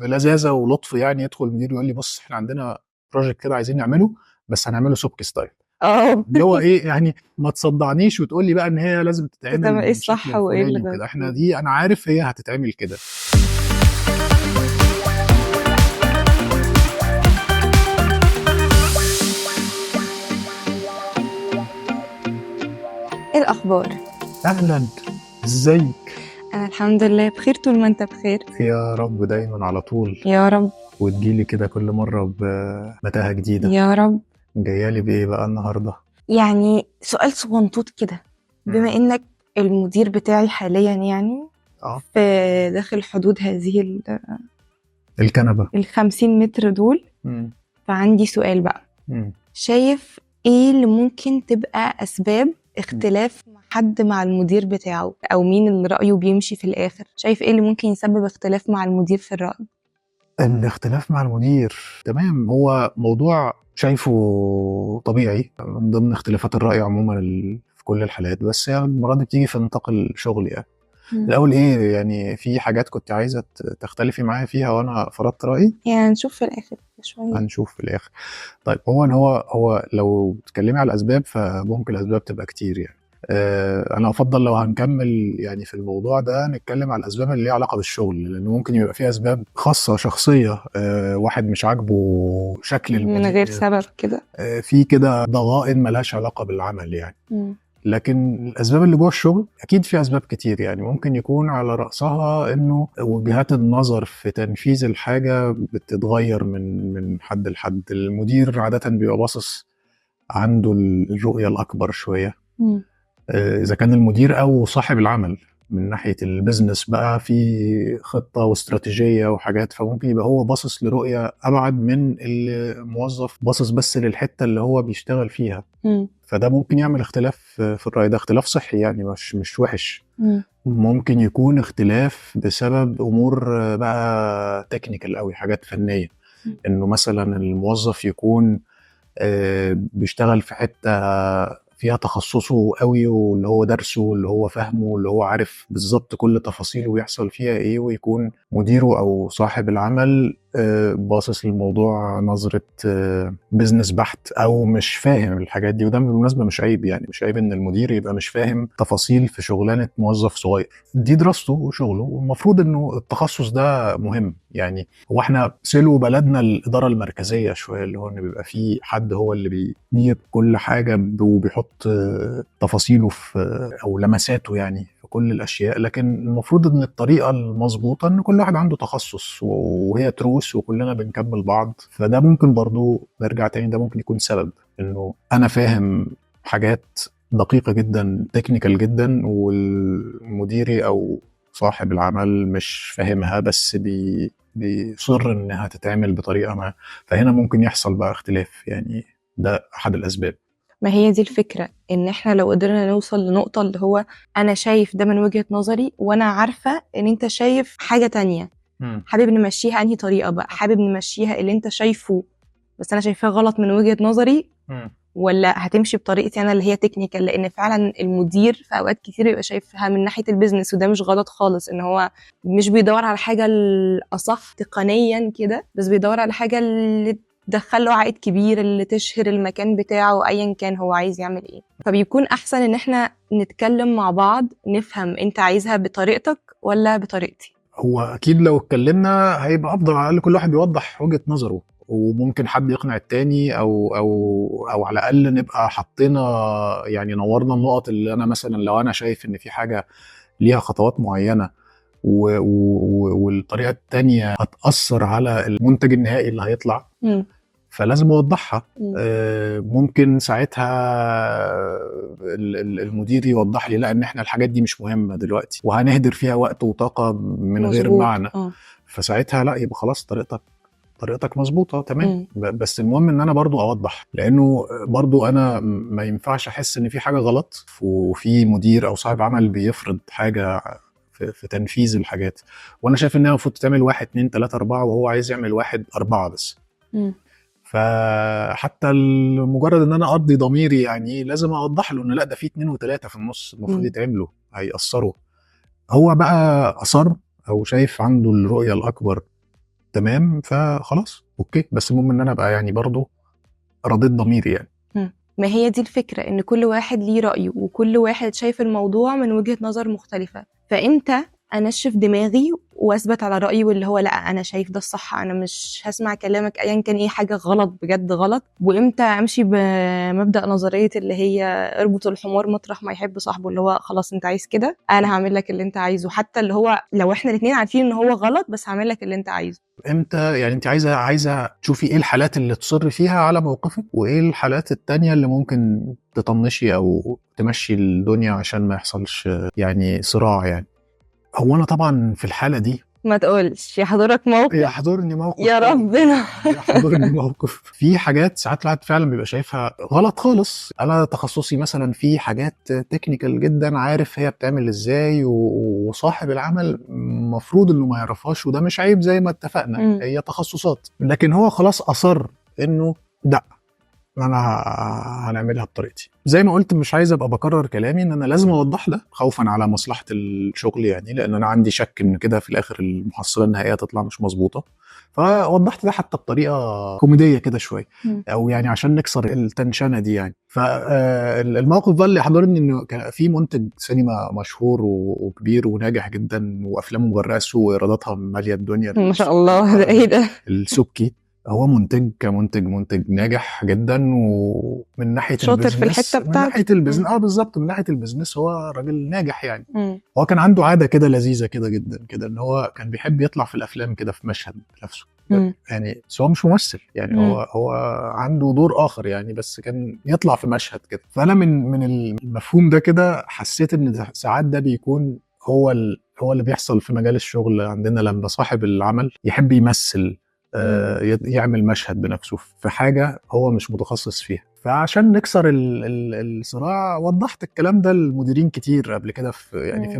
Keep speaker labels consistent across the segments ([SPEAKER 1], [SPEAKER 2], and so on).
[SPEAKER 1] بلذاذة ولطف يعني يدخل المدير يقول لي بُص إحنا عندنا project كده عايزين نعمله، بس هنعمله سُبكي style.
[SPEAKER 2] آه.
[SPEAKER 1] اللي هو إيه، يعني ما تصدعنيش وتقول لي بقى إن هي لازم تتعمل
[SPEAKER 2] تمام، إيه
[SPEAKER 1] بالشكل
[SPEAKER 2] الصح وإيه
[SPEAKER 1] الفلاني
[SPEAKER 2] الغلط؟
[SPEAKER 1] وكده، إحنا دي أنا عارف هي هتتعمل كده.
[SPEAKER 2] إيه الأخبار؟
[SPEAKER 1] أهلًا، إزيك؟
[SPEAKER 2] أنا الحمد لله بخير طول ما أنت بخير.
[SPEAKER 1] يا رب دايمًا على طول،
[SPEAKER 2] يا رب.
[SPEAKER 1] وتيجي لي كده كل مرة بمتاهة جديدة.
[SPEAKER 2] يا رب.
[SPEAKER 1] جاية لي بإيه بقى النهارده؟
[SPEAKER 2] يعني سؤال صغنطوط كده، بما
[SPEAKER 1] إمم.
[SPEAKER 2] إنك المدير بتاعي حاليا يعني
[SPEAKER 1] آه،
[SPEAKER 2] في داخل حدود هذه
[SPEAKER 1] الكنبة.
[SPEAKER 2] ال50 متر دول،
[SPEAKER 1] إمم،
[SPEAKER 2] فعندي سؤال بقى.
[SPEAKER 1] إمم،
[SPEAKER 2] شايف إيه اللي ممكن تبقى أسباب
[SPEAKER 1] إمم.
[SPEAKER 2] اختلاف حد مع المدير بتاعه، أو مين اللي رأيه بيمشي في الآخر؟ شايف إيه اللي ممكن يسبب اختلاف مع المدير في الرأي؟
[SPEAKER 1] الاختلاف مع المدير، تمام، هو موضوع شايفه طبيعي من ضمن اختلافات الرأي عمومًا في كل الحالات، بس هي المرة دي بتيجي في نطاق الشغل يعني.
[SPEAKER 2] مم.
[SPEAKER 1] الأول إيه، يعني في حاجات كنت عايزة تختلفي معايا فيها وأنا فرضت رأيي؟
[SPEAKER 2] يعني نشوف في الآخر شوية.
[SPEAKER 1] هنشوف في الآخر. طيب هو لو بتتكلمي على الأسباب فممكن الأسباب تبقى كتير يعني. أنا أفضل لو هنكمل يعني في الموضوع ده نتكلم على الأسباب اللي ليها علاقة بالشغل، لأن ممكن يبقى في أسباب خاصة شخصية، واحد مش عاجبه شكل
[SPEAKER 2] من غير
[SPEAKER 1] المدير،
[SPEAKER 2] سبب كده.
[SPEAKER 1] في كده ضغائن ملهاش علاقة بالعمل يعني.
[SPEAKER 2] مم.
[SPEAKER 1] لكن الأسباب اللي جوه الشغل أكيد في أسباب كتير يعني، ممكن يكون على رأسها إنه وجهات النظر في تنفيذ الحاجة بتتغير من حد لحد. المدير عادة بيبقى باصص عنده الرؤية الأكبر شوية،
[SPEAKER 2] مم.
[SPEAKER 1] إذا كان المدير أو صاحب العمل. من ناحية البيزنس بقى في خطة واستراتيجية وحاجات، فممكن يبقى هو باصص لرؤية أبعد من الموظف باصص بس للحتة اللي هو بيشتغل فيها.
[SPEAKER 2] مم.
[SPEAKER 1] فده ممكن يعمل اختلاف في الرأي، ده اختلاف صحي يعني مش وحش.
[SPEAKER 2] مم.
[SPEAKER 1] ممكن يكون اختلاف بسبب أمور بقى تكنيكال أوي، حاجات فنية.
[SPEAKER 2] مم.
[SPEAKER 1] إنه مثلا الموظف يكون بيشتغل في حتة فيها تخصصه قوي، واللي هو درسه واللي هو فاهمه واللي هو عارف بالظبط كل تفاصيله ويحصل فيها ايه، ويكون مديره او صاحب العمل باصص للموضوع نظرة بيزنس بحت او مش فاهم الحاجات دي. وده بالمناسبة مش عيب يعني، مش عيب ان المدير يبقى مش فاهم تفاصيل في شغلانة موظف صغير، دي دراسته وشغله، والمفروض انه التخصص ده مهم يعني. هو احنا سلو بلدنا الإدارة المركزية شوية، اللي هو ان بيبقى في حد هو اللي بيدير كل حاجة وبيحط تفاصيله في او لمساته يعني في كل الاشياء. لكن المفروض ان الطريقة المظبوطة ان كل واحد عنده تخصص وهي تروس وكلنا بنكمل بعض. فده ممكن برضو نرجع تاني، ده ممكن يكون سبب انه انا فاهم حاجات دقيقة جدا تكنيكال جدا، والمديري او صاحب العمل مش فاهمها، بس بيصر انها تتعمل بطريقة ما. فهنا ممكن يحصل بقى اختلاف يعني، ده احد الاسباب.
[SPEAKER 2] ما هي دي الفكرة، ان احنا لو قدرنا نوصل لنقطة اللي هو انا شايف ده من وجهة نظري، وانا عارفة ان انت شايف حاجة تانية،
[SPEAKER 1] مم.
[SPEAKER 2] حابب نمشيها انهي طريقة بقى، حابب نمشيها اللي انت شايفه بس انا شايفاه غلط من وجهة نظري،
[SPEAKER 1] مم.
[SPEAKER 2] ولا هتمشي بطريقتي انا اللي هي تكنيكال؟ لان فعلا المدير في اوقات كتير يبقى شايفها من ناحية البيزنس، وده مش غلط خالص، ان هو مش بيدور على حاجة الاصح تقنيا كده، بس بيدور على حاجة اللي تدخله عائد كبير، اللي تشهر المكان بتاعه ايا كان هو عايز يعمل ايه. فبيكون احسن ان احنا نتكلم مع بعض، نفهم انت عايزها بطريقتك ولا بطريقتي.
[SPEAKER 1] هو اكيد لو اتكلمنا هيبقى افضل، على الاقل كل واحد يوضح وجهة نظره، وممكن حد يقنع التاني او على الاقل نبقى حطينا يعني نورنا النقط اللي انا مثلا لو انا شايف ان في حاجة ليها خطوات معينة والطريقة التانية هتأثر على المنتج النهائي اللي هيطلع، فلازم اوضحها. ممكن ساعتها المدير يوضح لي لا ان احنا الحاجات دي مش مهمة دلوقتي وهنهدر فيها وقت وطاقة من غير
[SPEAKER 2] مظبوط.
[SPEAKER 1] معنى. فساعتها لا، يبقى خلاص طريقتك مظبوطة تمام. بس المهم ان انا برضو اوضح، لانه برضو انا ما ينفعش احس ان في حاجة غلط وفي مدير او صاحب عمل بيفرض حاجة في تنفيذ الحاجات، وانا شايف ان هي المفروض تتعمل 1 2 3 4 وهو عايز يعمل 1 4 بس. فحتى مجرد ان انا ارضي ضميري يعني لازم اوضح له ان لا، ده في 2 و3 في النص المفروض يتعملوا هيأثروا. هو بقى اصر او شايف عنده الرؤية الاكبر تمام فخلاص اوكي، بس المهم ان انا ابقى يعني برضو رضيت ضميري يعني.
[SPEAKER 2] ما هي دي الفكرة، ان كل واحد ليه رأيه وكل واحد شايف الموضوع من وجهة نظر مختلفة، فامتى انشف دماغي واثبت على رأيي واللي هو لا انا شايف ده الصح، انا مش هسمع كلامك ايا كان ايه حاجة غلط بجد غلط، وامتى امشي بمبدأ نظرية اللي هي اربط الحمار مطرح ما يحب صاحبه، اللي هو خلاص انت عايز كده انا هعمل لك اللي انت عايزه، حتى اللي هو لو احنا الاتنين عارفين ان هو غلط بس هعمل لك اللي انت عايزه.
[SPEAKER 1] امتى يعني انت عايزه تشوفي ايه الحالات اللي تصر فيها على موقفك، وايه الحالات التانية اللي ممكن تطنشي او تمشي الدنيا عشان ما يحصلش يعني صراع يعني. هو انا طبعا في الحالة دي
[SPEAKER 2] ما تقولش يحضرك موقف.
[SPEAKER 1] يحضرني موقف
[SPEAKER 2] يا ربنا.
[SPEAKER 1] يحضرني موقف في حاجات ساعات الواحد فعلا بيبقى شايفها غلط خالص. انا تخصصي مثلا في حاجات تكنيكال جدا، عارف هي بتعمل ازاي وصاحب العمل مفروض انه ما يعرفهاش، وده مش عيب زي ما اتفقنا، هي تخصصات، لكن هو خلاص اصر انه لا انا هنعملها بطريقتي. زي ما قلت مش عايز ابقى بكرر كلامي ان انا لازم اوضح ده خوفا على مصلحه الشغل يعني، لان انا عندي شك ان كده في الاخر المحصله النهائيه تطلع مش مظبوطه. فوضحت ده حتى بطريقه كوميديه كده شويه، او يعني عشان نكسر التنشنه دي يعني. فالموقف ده اللي حضرني انه كان في منتج سينما مشهور وكبير وناجح جدا وافلامه مغرقه السوق وايراداتها ماليه الدنيا،
[SPEAKER 2] ما شاء الله. ده ايه ده؟
[SPEAKER 1] السبكي. هو منتج ناجح جدا، ومن ناحيه
[SPEAKER 2] شاطر في
[SPEAKER 1] البيزنس
[SPEAKER 2] الحتة
[SPEAKER 1] من ناحيه
[SPEAKER 2] بتاعته.
[SPEAKER 1] البيزنس بالظبط، من ناحيه البيزنس هو راجل ناجح يعني. هو كان عنده عاده كده لذيذه كده جدا كده، ان هو كان بيحب يطلع في الافلام كده في مشهد نفسه يعني، بس هو مش ممثل يعني، هو عنده دور اخر يعني، بس كان يطلع في مشهد كده. فانا من المفهوم ده كده حسيت ان ساعات ده بيكون هو اللي بيحصل في مجال الشغل عندنا، لما صاحب العمل يحب يمثل يعمل مشهد بنفسه في حاجة هو مش متخصص فيها. فعشان نكسر الصراع وضحت الكلام ده للمديرين كتير قبل كده في يعني في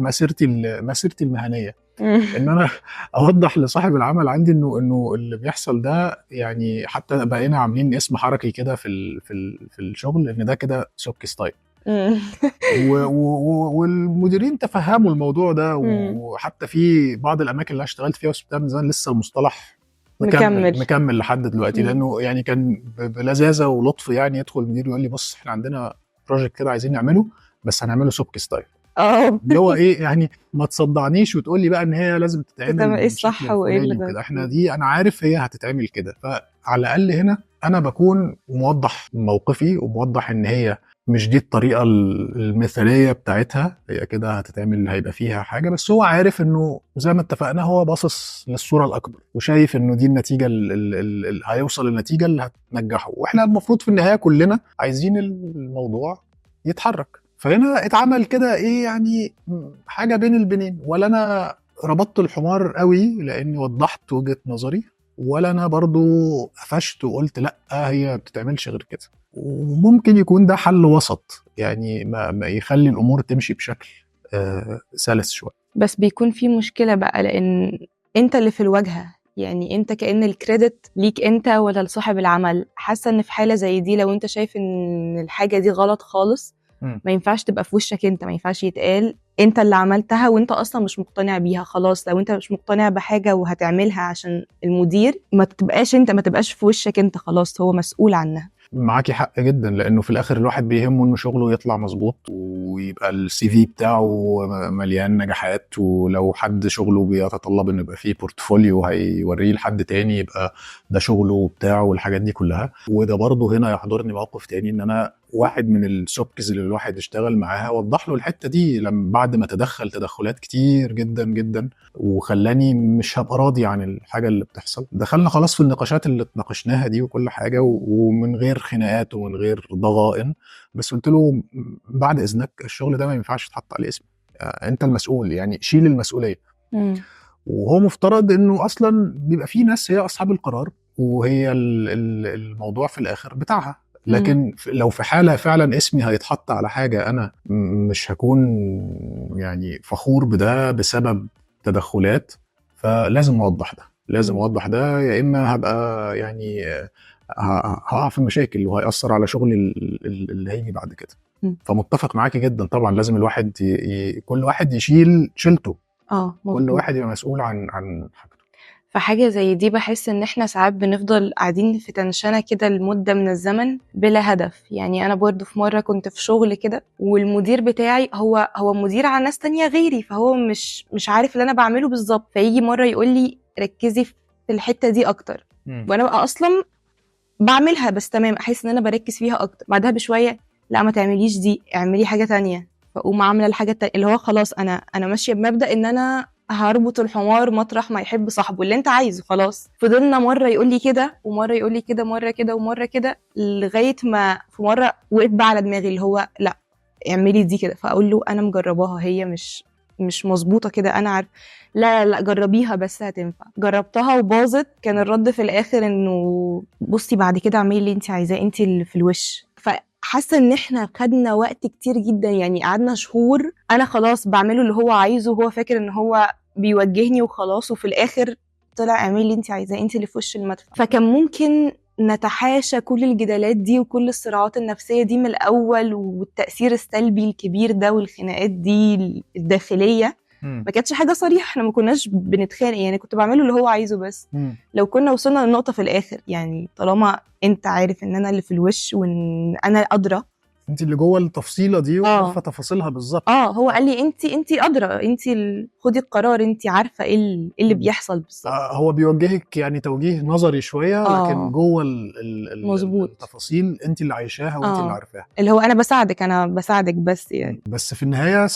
[SPEAKER 1] مسيرتي المهنية، ان انا اوضح لصاحب العمل عندي انه اللي بيحصل ده يعني، حتى بقينا عاملين اسم حركي كده في الشغل ان ده كده سوك ستايل. والمديرين تفهموا الموضوع ده، وحتى في بعض الاماكن اللي اشتغلت فيها وسبتها من زمان لسه المصطلح مكمل لحد دلوقتي، لانه يعني كان بلذاذه ولطف يعني يدخل المدير ويقول لي بص احنا عندنا بروجكت كده عايزين نعمله، بس هنعمله سوك ستايل. اللي هو ايه يعني، ما تصدعنيش وتقول لي بقى ان هي لازم تتعمل
[SPEAKER 2] ايه
[SPEAKER 1] بالشكل
[SPEAKER 2] الصح وايه
[SPEAKER 1] الفلاني وكده، احنا دي انا عارف هي هتتعمل كده. فعلى الاقل هنا انا بكون موضح موقفي وموضح ان هي مش دي الطريقه المثاليه بتاعتها، هي كده هتتعمل هيبقى فيها حاجه، بس هو عارف انه زي ما اتفقنا هو باصص للصوره الاكبر وشايف انه دي النتيجه اللي هيوصل للنتيجه اللي هتنجحه، واحنا المفروض في النهايه كلنا عايزين الموضوع يتحرك. فهنا اتعمل كده ايه يعني حاجه بين البنين، ولا انا ربطت الحمار قوي لاني وضحت وجهه نظري، ولا انا برضو قفشت وقلت لا هي ما بتتعملش غير كده. وممكن يكون ده حل وسط يعني ما يخلي الامور تمشي بشكل سلس شويه.
[SPEAKER 2] بس بيكون في مشكله بقى، لان انت اللي في الواجهه، يعني انت كأن الكريدت ليك انت ولا لصاحب العمل. حاسه ان في حاله زي دي لو انت شايف ان الحاجه دي غلط خالص، ما ينفعش تبقى في وشك انت، ما ينفعش يتقال انت اللي عملتها وانت اصلا مش مقتنع بيها. خلاص لو انت مش مقتنع بحاجه وهتعملها عشان المدير، ما تبقاش في وشك انت، خلاص هو مسؤول عنها.
[SPEAKER 1] معاكي حق جدا، لانه في الاخر الواحد بيهمه انه شغله يطلع مظبوط ويبقى السي في بتاعه مليان نجاحات، ولو حد شغله بيتطلب انه يبقى فيه بورتفوليو هيوريه لحد تاني يبقى ده شغله وبتاعه والحاجات دي كلها. وده برضه هنا يحضرني موقف تاني، ان انا واحد من السوبكز اللي الواحد اشتغل معاها وضح له الحته دي لما بعد ما تدخل تدخلات كتير جدا جدا وخلاني مش هبقى راضي عن الحاجه اللي بتحصل. دخلنا خلاص في النقاشات اللي اتناقشناها دي وكل حاجه ومن غير خناقات ومن غير ضغائن، بس قلت له بعد اذنك الشغل ده ما ينفعش يتحط عليه اسمي، انت المسؤول يعني شيل المسؤوليه. وهو مفترض انه اصلا بيبقى في ناس هي اصحاب القرار وهي الموضوع في الاخر بتاعها، لكن لو في حالة فعلا اسمي هيتحط على حاجة أنا مش هكون يعني فخور بده بسبب تدخلات، فلازم أوضح ده، لازم أوضح ده، يا إما هبقى يعني هقع في مشاكل وهيأثر على شغلي اللي هيجي بعد كده. فمتفق معاكي جدا طبعا، لازم الواحد كل واحد يشيل شيلته، كل واحد يبقى مسؤول عن حاجته.
[SPEAKER 2] فحاجة زي دي بحس ان احنا ساعات بنفضل قاعدين في تنشنة كده لمدة من الزمن بلا هدف. يعني انا برضو في مرة كنت في شغل كده، والمدير بتاعي هو مدير على ناس تانية غيري، فهو مش عارف اللي انا بعمله بالظبط، فيجي مرة يقول لي ركزي في الحتة دي اكتر، وانا بقى اصلا بعملها بس تمام، احس ان انا بركز فيها اكتر. بعدها بشوية لا ما تعمليش دي، اعملي حاجة تانية، فاقوم عاملة الحاجة التانية، اللي هو خلاص انا ماشية بمبدأ ان انا هربط الحمار مطرح ما يحب صاحبه، اللي انت عايزه خلاص. فضلنا مرة يقول لي كده ومرة يقول لي كده، مرة كده ومرة كده، لغاية ما في مرة وقف بقى على دماغي اللي هو لا اعملي دي كده. فاقول له انا مجرباها، هي مش مظبوطة كده، انا عارف. لا لا لا جربيها بس هتنفع. جربتها وباظت. كان الرد في الاخر انه بصي بعد كده اعملي اللي انت عايزاه، انت اللي في الوش. حاسه ان احنا خدنا وقت كتير جدا، يعني قعدنا شهور انا خلاص بعمله اللي هو عايزه، وهو فاكر ان هو بيوجهني وخلاص، وفي الاخر طلع اعملي اللي انت عايزاه، انت اللي في وش المدفع. فكان ممكن نتحاشى كل الجدالات دي وكل الصراعات النفسيه دي من الاول، والتاثير السلبي الكبير ده والخناقات دي الداخليه. ما كانتش حاجه صريحه، احنا ما كناش بنتخانق، يعني كنت بعمله اللي هو عايزه بس. لو كنا وصلنا للنقطه في الاخر، يعني طالما انت عارف ان انا اللي في الوش وان انا ادرى،
[SPEAKER 1] انت اللي جوه التفصيله دي وعارفه تفاصيلها بالظبط.
[SPEAKER 2] هو قال لي انت ادرى، انت خدي القرار، انت عارفه ايه اللي بيحصل بالظبط.
[SPEAKER 1] هو بيوجهك يعني توجيه نظري شويه، لكن جوه التفاصيل انت اللي عايشاها وانت اللي عارفاها،
[SPEAKER 2] اللي هو انا بساعدك بس يعني.
[SPEAKER 1] بس في النهايه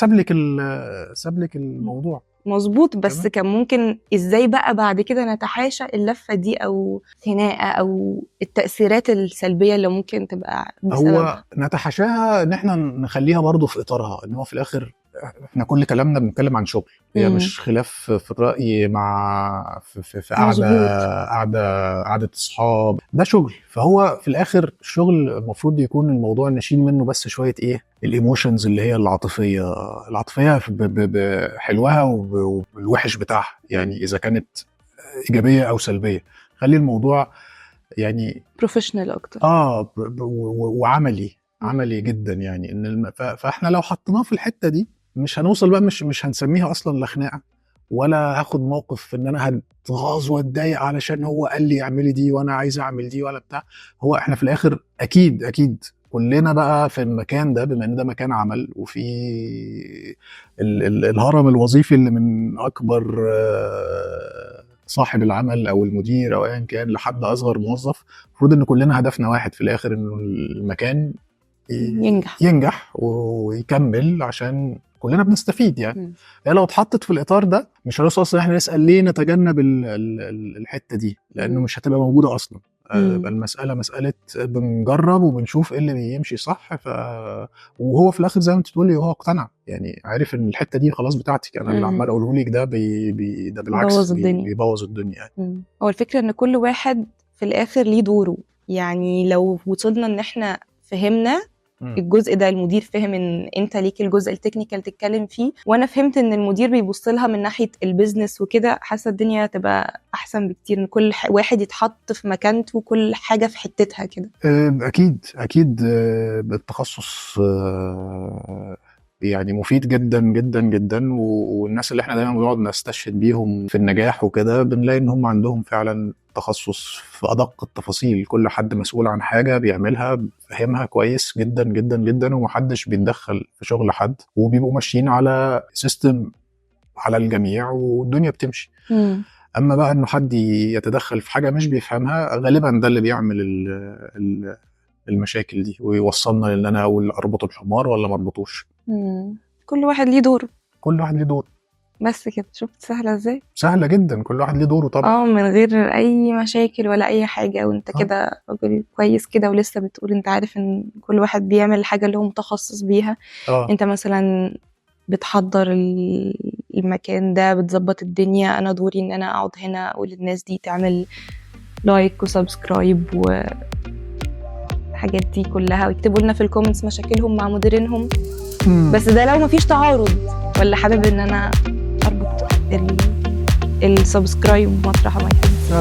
[SPEAKER 1] سابلك الموضوع
[SPEAKER 2] مظبوط. بس كان ممكن ازاي بقى بعد كده نتحاشى اللفه دي او خناقه او التاثيرات السلبيه اللي ممكن تبقى بسببها.
[SPEAKER 1] هو نتحاشاها ان احنا نخليها برضو في اطارها، ان هو في الاخر احنا كل كلامنا بنتكلم عن شغل، هي مش خلاف في الرأي مع في قعدة اصحاب، ده شغل. فهو في الاخر الشغل المفروض يكون الموضوع نشيل منه بس شوية ايه الايموشنز اللي هي العاطفية بحلوها والوحش بتاعها، يعني اذا كانت ايجابية او سلبية. خلي الموضوع يعني
[SPEAKER 2] بروفيشنال اكتر
[SPEAKER 1] وعملي جدا، يعني ان فاحنا لو حطيناه في الحته دي مش هنوصل بقى، مش هنسميها اصلا لا خناقه ولا هاخد موقف ان انا هتغاظ واتضايق علشان هو قال لي اعملي دي وانا عايز اعمل دي ولا بتاع. هو احنا في الاخر اكيد كلنا بقى في المكان ده، بما ان ده مكان عمل وفي الهرم الوظيفي اللي من اكبر صاحب العمل او المدير او ايا كان لحد اصغر موظف، المفروض ان كلنا هدفنا واحد في الاخر، انه المكان ينجح ويكمل عشان كلنا بنستفيد يعني. لو اتحطت في الاطار ده مش هنوصل اصلا احنا نسال ليه نتجنب الحته دي، لانه مش هتبقى موجوده اصلا. يبقى المساله مساله بنجرب وبنشوف ايه اللي بيمشي صح. وهو في الاخر زي ما انت بتقولي هو اقتنع، يعني عارف ان الحته دي خلاص بتاعتك، انا اللي عمال اقوله لك ده ده بالعكس بيبوظ الدنيا يعني.
[SPEAKER 2] هو الفكره ان كل واحد في الاخر ليه دوره، يعني لو وصلنا ان احنا فهمنا الجزء ده، المدير فهم ان انت ليك الجزء التكنيكال تتكلم فيه، وانا فهمت ان المدير بيبص لها من ناحيه البيزنس وكده، حاسه الدنيا تبقى احسن بكتير، ان كل واحد يتحط في مكانته وكل حاجه في حتتها كده.
[SPEAKER 1] اكيد التخصص يعني مفيد جدا جدا جدا، والناس اللي احنا دايما بنقعد نستشهد بيهم في النجاح وكده بنلاقي ان هم عندهم فعلا تخصص في ادق التفاصيل، كل حد مسؤول عن حاجه بيعملها فهمها كويس جدا جدا جدا، ومحدش بيتدخل في شغل حد، وبيبقوا ماشيين على سيستم على الجميع والدنيا بتمشي. اما بقى انه حد يتدخل في حاجه مش بيفهمها، غالبا ده اللي بيعمل المشاكل دي ويوصلنا لان انا اقول اربط الحمار ولا ما اربطوش.
[SPEAKER 2] كل واحد ليه دوره.
[SPEAKER 1] بس
[SPEAKER 2] كده. شفت سهله ازاي؟
[SPEAKER 1] سهله جدا، كل واحد ليه دوره طبعا،
[SPEAKER 2] من غير اي مشاكل ولا اي حاجه. وانت كده راجل كويس كده، ولسه بتقول انت عارف ان كل واحد بيعمل الحاجه اللي هو متخصص بيها. انت مثلا بتحضر المكان ده، بتظبط الدنيا، انا دوري ان انا اقعد هنا اقول للناس دي تعمل لايك وسبسكرايب والحاجات دي كلها، ويكتبوا لنا في الكومنتس مشاكلهم مع مديرينهم. بس ده لو مفيش تعارض، ولا حابب ان انا اربط السبسكرايب مطرح ما يحب.